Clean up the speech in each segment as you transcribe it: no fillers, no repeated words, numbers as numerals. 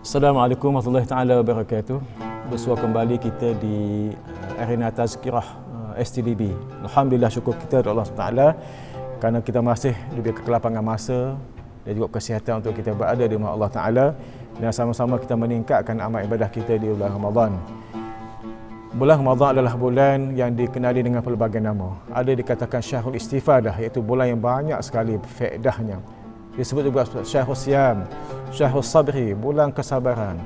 Assalamualaikum warahmatullahi taala wabarakatuh. Bersua kembali kita di arena tazkirah STDB. Alhamdulillah, syukur kita kepada Allah Taala kerana kita masih diberi kelapangan masa dan juga kesihatan untuk kita berada di rumah Allah Taala dan sama-sama kita meningkatkan amal ibadah kita di bulan Ramadan. Bulan Ramadan adalah bulan yang dikenali dengan pelbagai nama. Ada dikatakan syahrul istifadah, iaitu bulan yang banyak sekali faedahnya. Disebut juga syahrul siam, syahrul sabri, bulan kesabaran,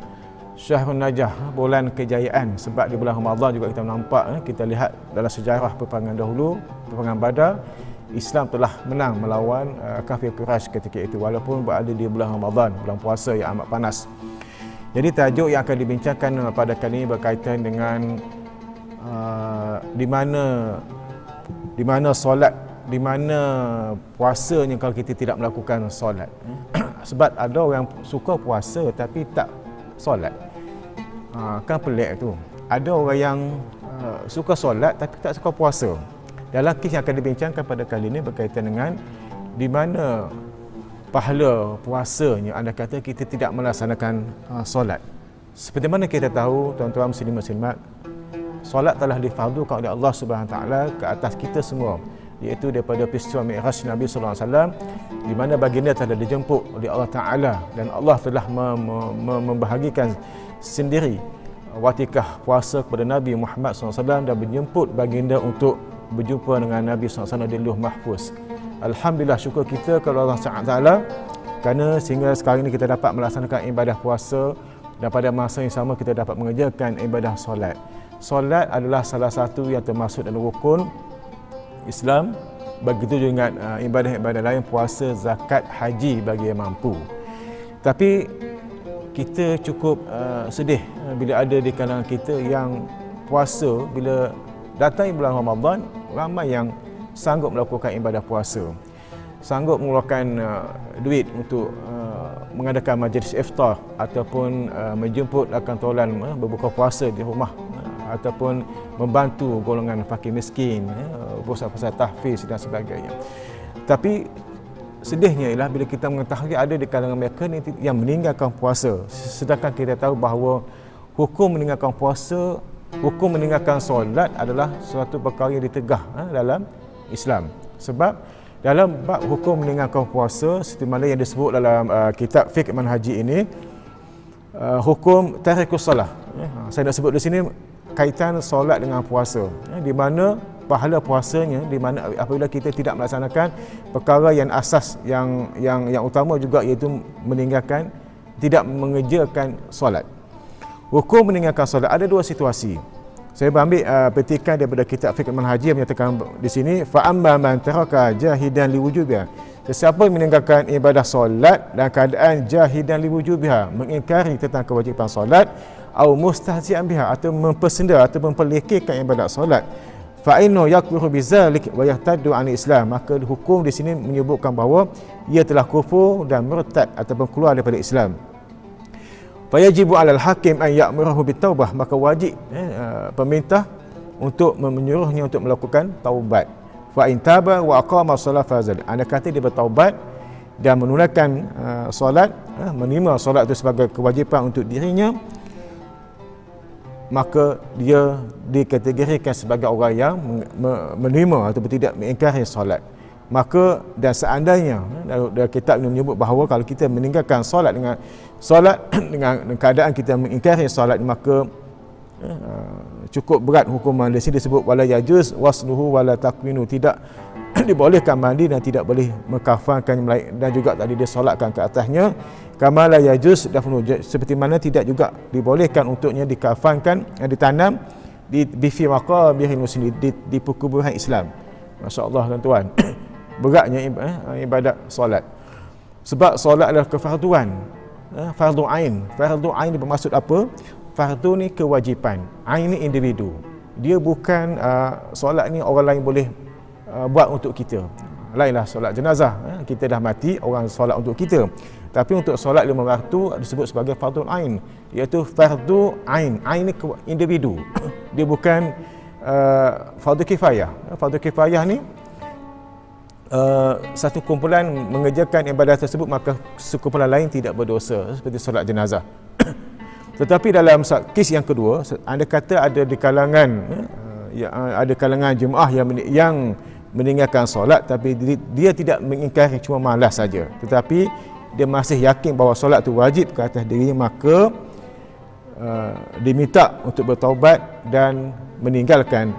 syahrul najah, bulan kejayaan. Sebab di bulan Ramadan juga kita nampak, kita lihat dalam sejarah peperangan dahulu, peperangan Badar, Islam telah menang melawan kafir Quraisy ketika itu, walaupun berada di bulan Ramadan, bulan puasa yang amat panas. Jadi tajuk yang akan dibincangkan pada kali ini berkaitan dengan di mana solat, di mana puasanya kalau kita tidak melakukan solat. Sebab ada orang suka puasa tapi tak solat. Kan pelik tu. Ada orang yang suka solat tapi tak suka puasa. Dalam kes yang akan dibincangkan pada kali ini berkaitan dengan di mana pahala puasanya anda kata kita tidak melaksanakan solat. Seperti mana kita tahu, tuan-tuan muslimat, solat telah difardukan oleh Allah Subhanahu Wa Taala ke atas kita semua, iaitu daripada peristiwa Mi'raj Nabi sallallahu alaihi wasallam, di mana baginda telah dijemput oleh Allah Taala dan Allah telah membahagikan sendiri watikah puasa kepada Nabi Muhammad sallallahu alaihi wasallam dan menjemput baginda untuk berjumpa dengan Nabi sallallahu alaihi wasallam di Lauh Mahfuz. Alhamdulillah, syukur kita kepada Allah Taala kerana sehingga sekarang ini kita dapat melaksanakan ibadah puasa dan pada masa yang sama kita dapat mengerjakan ibadah solat. Solat adalah salah satu yang termasuk dalam rukun Islam. Begitu juga ibadah-ibadah lain, puasa, zakat, haji bagi yang mampu. Tapi kita cukup sedih bila ada di kalangan kita yang puasa, bila datang bulan Ramadan, ramai yang sanggup melakukan ibadah puasa, sanggup mengeluarkan duit untuk mengadakan majlis iftar ataupun menjemput akan tolan berbuka puasa di rumah, ataupun membantu golongan fakir miskin, pusat-pusat tahfiz dan sebagainya. Tapi sedihnya ialah bila kita mengetahui ada di kalangan mereka yang meninggalkan puasa, sedangkan kita tahu bahawa hukum meninggalkan puasa, hukum meninggalkan solat adalah suatu perkara yang ditegah dalam Islam. Sebab dalam bab hukum meninggalkan puasa, seperti mana yang disebut dalam kitab fiqh manhaji ini, hukum tarikus salah. Saya nak sebut di sini kaitan solat dengan puasa, di mana pahala puasanya, di mana apabila kita tidak melaksanakan perkara yang asas yang utama juga, iaitu meninggalkan, tidak mengerjakan solat. Hukum meninggalkan solat ada dua situasi. Saya ambil petikan daripada kitab fiqh manhaji yang menyatakan di sini, fa amma man taraka jahidan liwujubiha, sesiapa yang meninggalkan ibadah solat dan keadaan jahidan liwujubiha, mengingkari tentang kewajipan solat, atau mustahzi'an biha, atau mempersenda atau memperlekehkan ibadat solat, fa innahu yakfuru bizalik wa yahtaddu 'an Islam, maka hukum di sini menyebutkan bahawa ia telah kufur dan murtad ataupun keluar daripada Islam. Fa yajibu 'alal hakim an ya'murahu bitaubah, maka wajib pemerintah untuk menyuruhnya untuk melakukan taubat. Fa in taba wa aqama shalah fazal, anda kata dia bertaubat dan menunaikan solat, menerima solat itu sebagai kewajipan untuk dirinya, maka dia dikategorikan sebagai orang yang menerima ataupun tidak mengingkari solat. Maka dan seandainya dalam kitab ini menyebut bahawa kalau kita meninggalkan solat dengan keadaan kita mengingkari solat, maka cukup berat hukuman. Di sini disebut wala yajuz wasluhu wala takwinu, tidak dibolehkan mandi dan tidak boleh mengkafankan, dan juga tadi dia solatkan ke atasnya. Kama la yajuz dafnu, seperti mana tidak juga dibolehkan untuknya dikafankan, ditanam di fi maqabiril muslimin, di perkuburan Islam. Masya-Allah tuan-tuan. Beratnya ibadat solat. Sebab solat adalah kefarduan, fardu ain. Fardu ain bermaksud apa? Fardu ni kewajipan, ain ni individu. Dia bukan solat ni orang lain boleh buat untuk kita. Lainlah solat jenazah, kita dah mati, orang solat untuk kita. Tapi untuk solat lima waktu disebut sebagai fardu ain, iaitu fardu ain. Ain ni individu. Dia bukan fardu kifayah. Fardu kifayah ni satu kumpulan mengerjakan ibadah tersebut, maka sekumpulan lain tidak berdosa, seperti solat jenazah. Tetapi dalam kes yang kedua, anda kata ada di kalangan ada kalangan jemaah yang meninggalkan solat, tapi dia tidak mengingkari, cuma malas saja, tetapi dia masih yakin bahawa solat itu wajib ke atas dirinya, maka diminta untuk bertaubat dan meninggalkan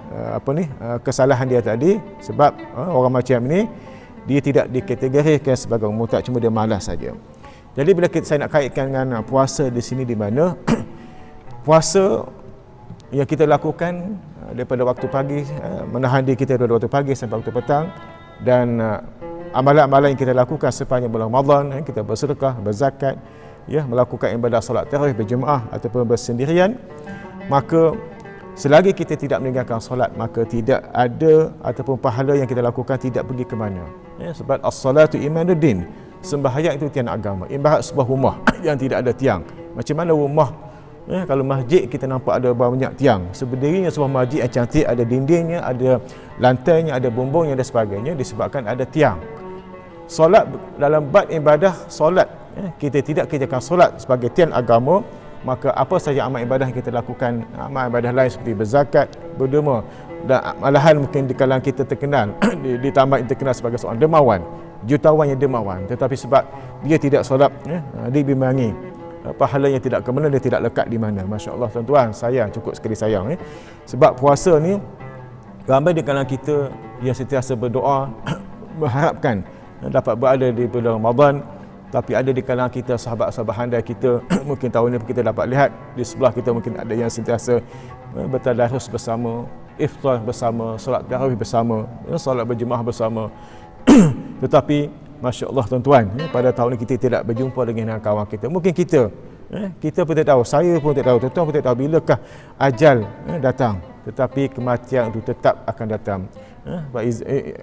kesalahan dia tadi. Sebab orang macam ni dia tidak dikategorikan sebagai murtad, cuma dia malas saja. Jadi bila saya nak kaitkan dengan puasa di sini, di mana puasa yang kita lakukan daripada waktu pagi, menahan diri kita daripada waktu pagi sampai waktu petang, dan amalan-amalan yang kita lakukan sepanjang bulan Ramadan, kita bersedekah, berzakat, melakukan ibadah solat tarawih berjemaah ataupun bersendirian, maka selagi kita tidak meninggalkan solat, maka tidak ada ataupun pahala yang kita lakukan tidak pergi ke mana. Sebab as-salatu imanuddin, sembahyang itu tiang agama. Ibarat sebuah rumah yang tidak ada tiang. Macam mana rumah? Kalau masjid kita nampak ada banyak tiang. Sebenarnya sebuah masjid yang cantik, ada dindingnya, ada lantainya, ada bumbungnya dan sebagainya, disebabkan ada tiang. Solat, dalam bab ibadah solat, kita tidak kirakan solat sebagai tiang agama, maka apa saja amal ibadah yang kita lakukan, amal ibadah lain seperti berzakat, berderma, dan malahan mungkin di kalangan kita terkenal di tamat terkenal sebagai seorang dermawan, jutawan yang dermawan, tetapi sebab dia tidak solat, dibimbangi pahalanya tidak ke mana, dia tidak lekat di mana. Masya Allah tuan-tuan, sayang, cukup sekali sayang. Sebab puasa ni ramai di kalangan kita yang sentiasa berdoa mengharapkan dapat berada di bulan Ramadan, tapi ada di kalangan kita sahabat-sahabat handai kita mungkin tahun ini kita dapat lihat di sebelah kita mungkin ada yang sentiasa bertadarus bersama, iftar bersama, solat tarawih bersama, solat berjemaah bersama. Tetapi Masya Allah tuan-tuan, pada tahun ini kita tidak berjumpa dengan kawan kita. Mungkin kita pun tak tahu, saya pun tak tahu, tuan-tuan pun tak tahu bilakah ajal datang. Tetapi kematian itu tetap akan datang.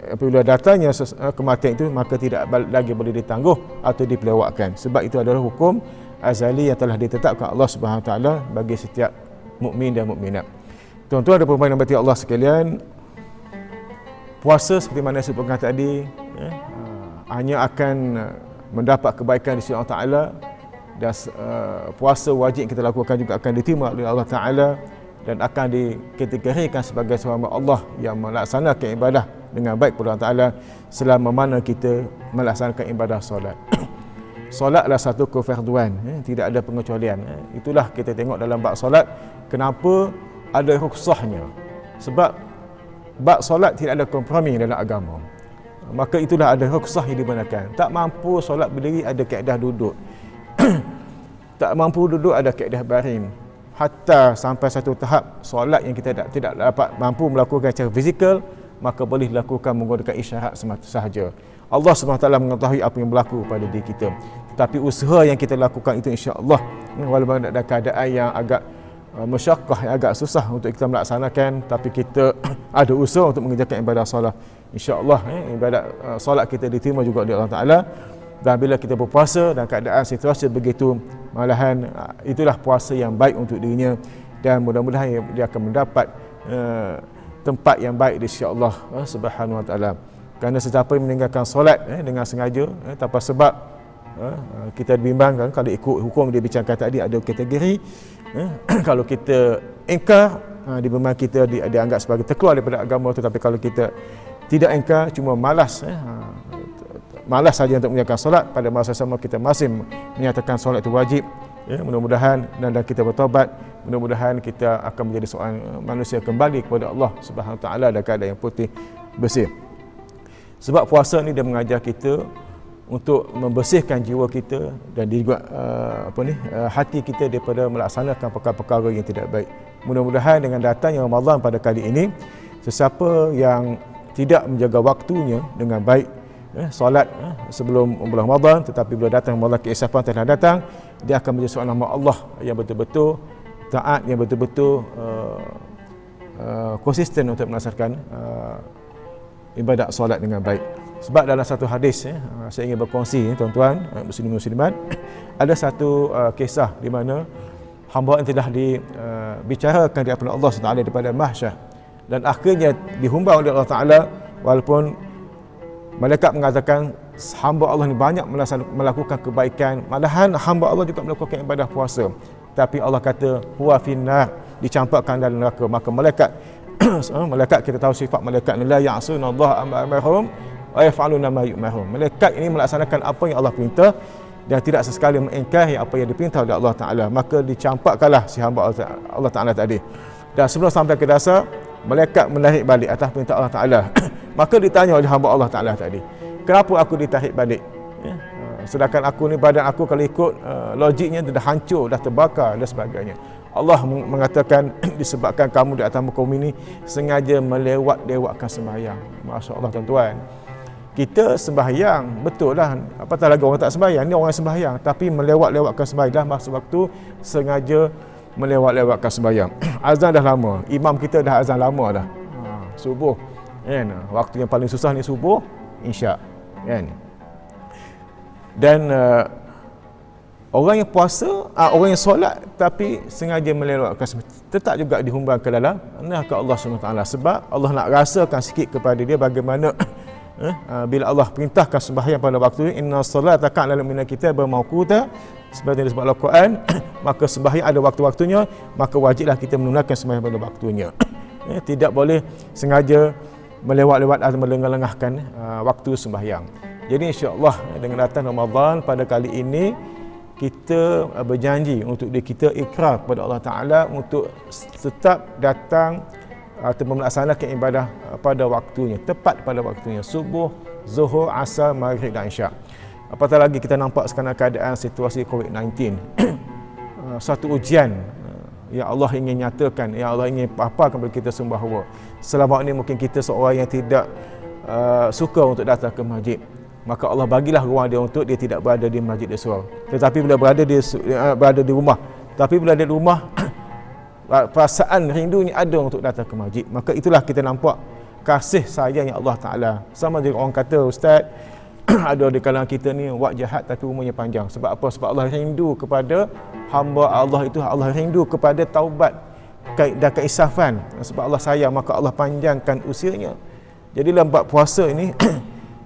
Apabila datangnya kematian itu, maka tidak lagi boleh ditangguh atau dipelewatkan. Sebab itu adalah hukum azali yang telah ditetapkan Allah Subhanahu Wa Taala bagi setiap mukmin dan mukminat. Tuan-tuan dan puan-puan yang dirahmati Allah sekalian, puasa seperti mana saya sebutkan tadi, hanya akan mendapat kebaikan di sisi Allah Ta'ala, dan puasa wajib kita lakukan juga akan diterima oleh Allah Ta'ala dan akan dikategorikan sebagai seorang Allah yang melaksanakan ibadah dengan baik kepada Allah Ta'ala selama mana kita melaksanakan ibadah solat. Solat adalah satu kefarduan, tidak ada pengecualian. Itulah kita tengok dalam bab solat, kenapa ada rukhsahnya. Sebab bab solat tidak ada kompromi dalam agama. Maka itulah ada rukhsah yang dibenarkan. Tak mampu solat berdiri, ada kaedah duduk. Tak mampu duduk, ada kaedah baring. Hatta sampai satu tahap solat yang kita tidak dapat mampu melakukan secara fizikal, maka boleh dilakukan menggunakan isyarat semata sahaja. Allah SWT mengetahui apa yang berlaku pada diri kita. Tetapi usaha yang kita lakukan itu insya-Allah, walaupun ada keadaan yang agak masyaqqah, yang agak susah untuk kita melaksanakan, tapi kita ada usaha untuk mengerjakan ibadah solat. InsyaAllah ibadat solat kita diterima juga oleh Allah Ta'ala. Dan bila kita berpuasa dan keadaan situasi begitu, malahan itulah puasa yang baik untuk dirinya, dan mudah-mudahan dia akan mendapat tempat yang baik di sisi Allah Subhanahu Wa Ta'ala. Kerana sesiapa yang meninggalkan solat dengan sengaja tanpa sebab, kita bimbangkan kalau ikut hukum dia bincangkan tadi ada kategori. Kalau kita ingkar, dibimbang kita dianggap sebagai terkeluar daripada agama. Tetapi kalau kita tidak ingkar, cuma malas saja untuk menjalankan solat, pada masa sama kita masih menyatakan solat itu wajib, mudah-mudahan dan kita bertaubat, mudah-mudahan kita akan menjadi seorang manusia kembali kepada Allah Subhanahu Wa Taala dalam keadaan yang putih bersih. Sebab puasa ni dia mengajar kita untuk membersihkan jiwa kita dan juga hati kita daripada melaksanakan perkara-perkara yang tidak baik. Mudah-mudahan dengan datangnya Ramadan pada kali ini, sesiapa yang tidak menjaga waktunya dengan baik, solat sebelum bulan Ramadan, tetapi bila datang Ramadan keinsafan telah datang, dia akan menjadi seorang hamba Allah yang betul-betul taat, yang betul-betul konsisten untuk melaksanakan ibadat solat dengan baik. Sebab dalam satu hadis, saya ingin berkongsi tuan-tuan muslimin muslimat, ada satu kisah di mana hamba yang telah dibicarakan di hadapan Allah SWT daripada mahsyar, dan akhirnya dihumbang oleh Allah Ta'ala, walaupun Malaikat mengatakan hamba Allah ni banyak melakukan kebaikan, malahan hamba Allah juga melakukan ibadah puasa. Tapi Allah kata huwa finnar, dicampakkan dalam neraka. Maka malaikat kita tahu sifat malaikat ni, la ya'suna Allah amma amarhum wa yaf'aluna ma yu'marun. Malaikat ini melaksanakan apa yang Allah perintah dan tidak sesekali mengingkari apa yang diperintah oleh Allah Taala. Maka dicampakkanlah si hamba Allah Taala tadi. Dan sebelum sampai ke dasar, malaikat menarik balik atas perintah Allah Taala. Maka ditanya oleh hamba Allah Taala tadi, kenapa aku ditarik balik? Ya? Sedangkan aku ni, badan aku kalau ikut logiknya dah hancur, dah terbakar dan sebagainya. Allah mengatakan disebabkan kamu di atas muka bumi ni sengaja melewat-lewatkan sembahyang. Masya-Allah tuan-tuan. Kita sembahyang, betul lah, apatah lagi orang tak sembahyang, ni orang sembahyang tapi melewat-lewatkan sembahyang dah masa waktu, sengaja melewat-lewatkan sembahyang. Azan dah lama, imam kita dah azan lama dah. Subuh. Kan? Waktu yang paling susah ni subuh, Isyak. Kan? Dan orang yang puasa, orang yang solat tapi sengaja melewatkan tetap juga dihumban ke dalam neraka Allah SWT. Sebab Allah nak rasakan sikit kepada dia bagaimana bila Allah perintahkan sembahyang pada waktu ini, inna salata kanat lil mu'minina kitaban mawquta, seperti disebut Al-Quran, maka sembahyang ada waktu-waktunya, maka wajiblah kita menunaikan sembahyang pada waktunya. Tidak boleh sengaja melewat-lewat atau melengah-lengahkan waktu sembahyang. Jadi insya-Allah dengan datang Ramadan pada kali ini, kita berjanji untuk kita ikrar kepada Allah Ta'ala untuk tetap datang atau melaksanakan ibadah pada waktunya, tepat pada waktunya, subuh, zuhur, asar, maghrib dan isyak. Apatah lagi kita nampak sekarang keadaan situasi COVID-19, satu ujian yang Allah ingin nyatakan, yang Allah ingin paparkan kepada kita semua bahawa selama ini mungkin kita seorang yang tidak suka untuk datang ke masjid, maka Allah bagilah ruang dia untuk dia tidak berada di masjid dia seorang. Tetapi bila berada di rumah, tapi bila ada di rumah perasaan rindunya ada untuk datang ke masjid. Maka itulah kita nampak kasih sayang yang Allah Ta'ala. Sama juga orang kata, Ustaz, ada di kalangan kita ni buat jahat tapi umurnya panjang. Sebab apa? Sebab Allah rindu kepada hamba Allah itu, Allah rindu kepada taubat dan keisafan. Sebab Allah sayang, maka Allah panjangkan usianya. Jadi dalam bab puasa ini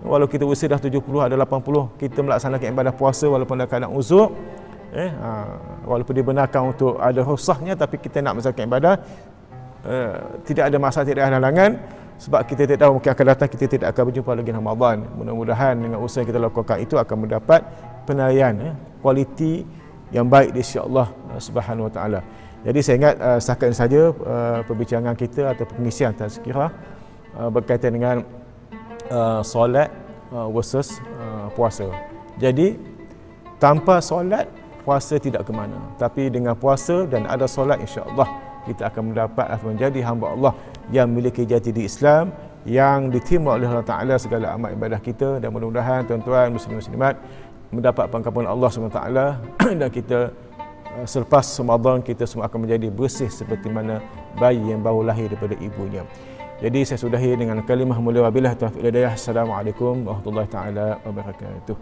walau kita usia dah 70, ada 80, kita melaksanakan ibadah puasa walaupun dalam keadaan uzur, walaupun dibenarkan untuk ada rukhsahnya, tapi kita nak melaksanakan ibadah, tidak ada masalah, tidak ada halangan. Sebab kita tidak tahu mungkin akan datang kita tidak akan berjumpa lagi Ramadan. Mudah-mudahan dengan usaha yang kita lakukan itu akan mendapat penilaian kualiti yang baik di sisi Allah Subhanahu Wa Taala. Jadi saya ingat setakat ini saja perbincangan kita atau pengisian tazkirah berkaitan dengan solat versus puasa. Jadi tanpa solat puasa tidak ke mana, tapi dengan puasa dan ada solat, insya-Allah kita akan mendapat atau menjadi hamba Allah yang memiliki jati diri Islam, yang diterima oleh Allah Ta'ala segala amal ibadah kita. Dan mudah-mudahan tuan-tuan muslim-muslimat mendapat pengampunan Allah SWT dan kita selepas Ramadan kita semua akan menjadi bersih seperti mana bayi yang baru lahir daripada ibunya. Jadi saya sudahi dengan kalimah mulia wabillahi taufiq wal hidayah. Assalamualaikum warahmatullahi taala wabarakatuh.